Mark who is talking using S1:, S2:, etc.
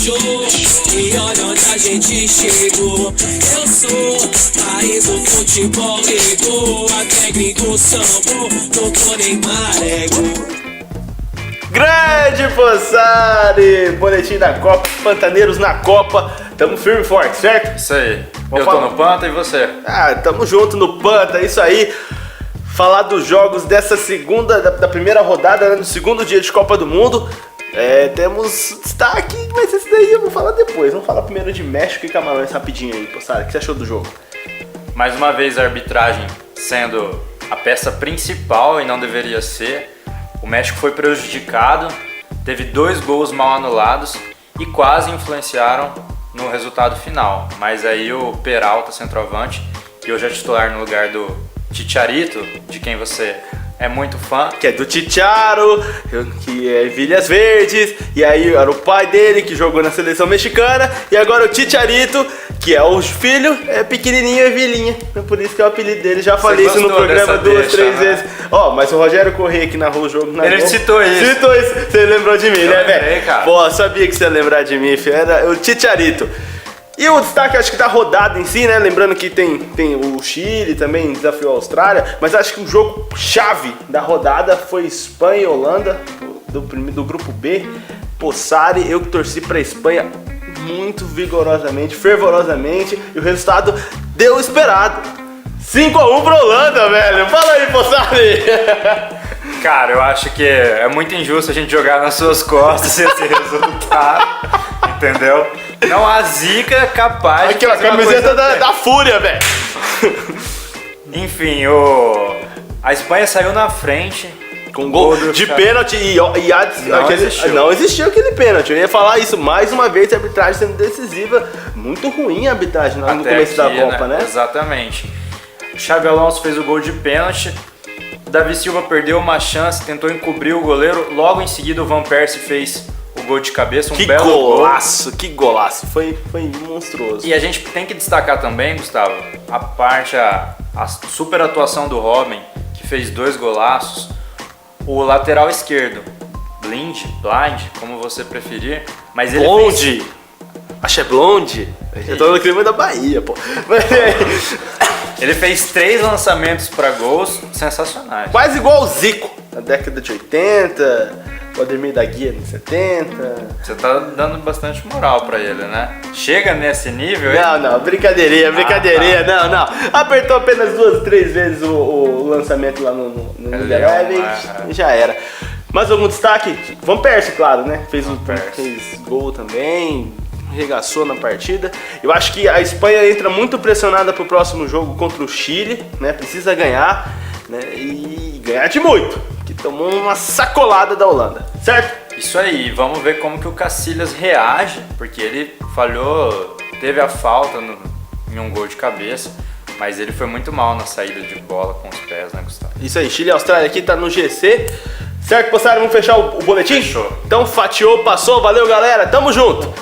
S1: show. E olha onde a gente chegou. Eu sou país do futebol ligou. Até gringo sambou, doutor Neymar ego.
S2: Grande Fossari! Boletim da Copa, Pantaneiros na Copa. Tamo firme e forte, certo?
S3: Isso aí.
S2: Vamos
S3: Eu tô no Panta e você?
S2: Tamo junto no Panta, isso aí. Falar dos jogos dessa segunda, da primeira rodada, né, no segundo dia de Copa do Mundo. Temos destaque, mas esse daí eu vou falar depois. Vamos falar primeiro de México e Camarões rapidinho aí, Fossari. O que você achou do jogo?
S3: Mais uma vez a arbitragem sendo a peça principal e não deveria ser. O México foi prejudicado, teve 2 gols mal anulados e quase influenciaram no resultado final. Mas aí o Peralta, centroavante, que hoje é titular no lugar do Chicharito, de quem você é muito fã.
S2: Que é do Chicharo, que é Vilhas Verdes, e aí era o pai dele que jogou na seleção mexicana, e agora o Chicharito, que é o filho, é pequenininho e vilinha. Por isso que é o apelido dele, já falei isso no programa 2, 3 vezes. Mas o Rogério Corrêa que narrou o jogo na
S3: Ele
S2: Globo,
S3: citou isso.
S2: Citou isso, você lembrou de mim, né, velho?
S3: Cara.
S2: Pô, sabia que você ia lembrar de mim, filho. Era o Chicharito. E o destaque, acho que da rodada em si, né? Lembrando que tem o Chile também, desafiou a Austrália. Mas acho que o jogo chave da rodada foi Espanha e Holanda, do grupo B. Fossari, eu que torci pra Espanha muito vigorosamente, fervorosamente. E o resultado deu o esperado. 5-1 pra Holanda, velho. Fala aí, Fossari.
S3: Cara, eu acho que é muito injusto a gente jogar nas suas costas esse resultado, entendeu? Não há zica capaz
S2: Aqui,
S3: de
S2: ó, a
S3: fazer uma
S2: camiseta
S3: coisa
S2: da Fúria, velho.
S3: Enfim, a Espanha saiu na frente
S2: Com gol de pênalti não existiu aquele pênalti. Eu ia falar isso mais uma vez, a arbitragem sendo decisiva. Muito ruim a arbitragem no começo
S3: aqui,
S2: da Copa, né?
S3: Exatamente. O Xabi Alonso fez o gol de pênalti. Davi Silva perdeu uma chance, tentou encobrir o goleiro. Logo em seguida o Van Persie fez o gol de cabeça,
S2: Que golaço, foi monstruoso.
S3: E a gente tem que destacar também, Gustavo, a super atuação do Robin, que fez 2 golaços. O lateral esquerdo, Blind, como você preferir, mas ele
S2: Blonde, acho que é Blonde. Eu tô no clima da Bahia, pô.
S3: Ele fez 3 lançamentos para gols sensacionais.
S2: Quase igual o Zico, na década de 80, o Ademir da Guia nos 70.
S3: Você tá dando bastante moral pra ele, né? Chega nesse nível?
S2: Não, brincadeirinha. Não. Apertou apenas 2, 3 vezes o lançamento lá no Eleven e já era. Mais algum destaque? Van Persie, claro, né? Fez gol também, regaçou na partida. Eu acho que a Espanha entra muito pressionada pro próximo jogo contra o Chile, né? Precisa ganhar, né? E ganhar de muito, que tomou uma sacolada da Holanda, certo?
S3: Isso aí, vamos ver como que o Casillas reage, porque ele falhou, teve a falta em um gol de cabeça, mas ele foi muito mal na saída de bola com os pés, né, Gustavo?
S2: Isso aí, Chile e Austrália aqui tá no GC. Certo, Fossari? Vamos fechar o boletim?
S3: Fechou.
S2: Então fatiou, passou, valeu galera, tamo junto!